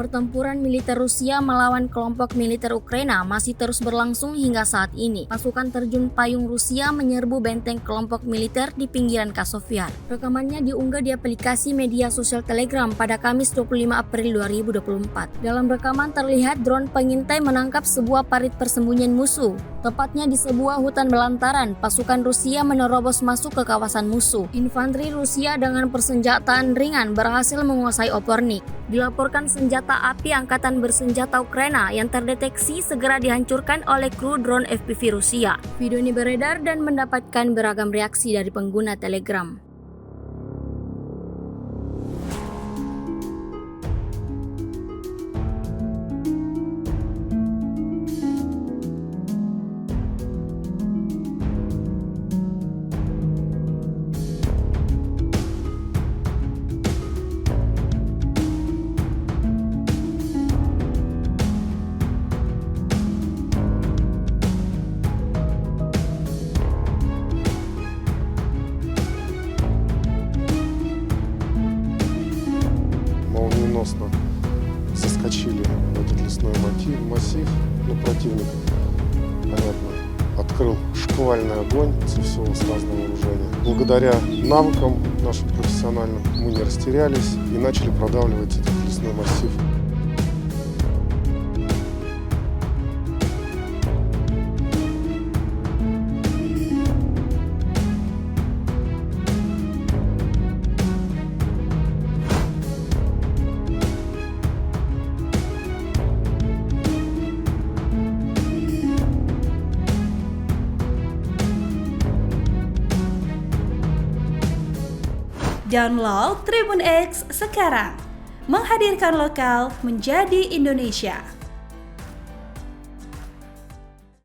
Pertempuran militer Rusia melawan kelompok militer Ukraina masih terus berlangsung hingga saat ini. Pasukan terjun payung Rusia menyerbu benteng kelompok militer di pinggiran Kasovyar. Rekamannya diunggah di aplikasi media sosial Telegram pada Kamis 25 April 2024. Dalam rekaman terlihat drone pengintai menangkap sebuah parit persembunyian musuh. Tepatnya di sebuah hutan belantaran, pasukan Rusia menerobos masuk ke kawasan musuh. Infanteri Rusia dengan persenjataan ringan berhasil menguasai Opornik. Dilaporkan senjata api angkatan bersenjata Ukraina yang terdeteksi segera dihancurkan oleh kru drone FPV Rusia. Video ini beredar dan mendapatkan beragam reaksi dari pengguna Telegram. Молниеносно заскочили в этот лесной массив, но противник, понятно, открыл шквальный огонь со всего с разного вооружения. Благодаря навыкам нашим профессиональным мы не растерялись и начали продавливать этот лесной массив. Download Tribun X sekarang, menghadirkan lokal menjadi Indonesia.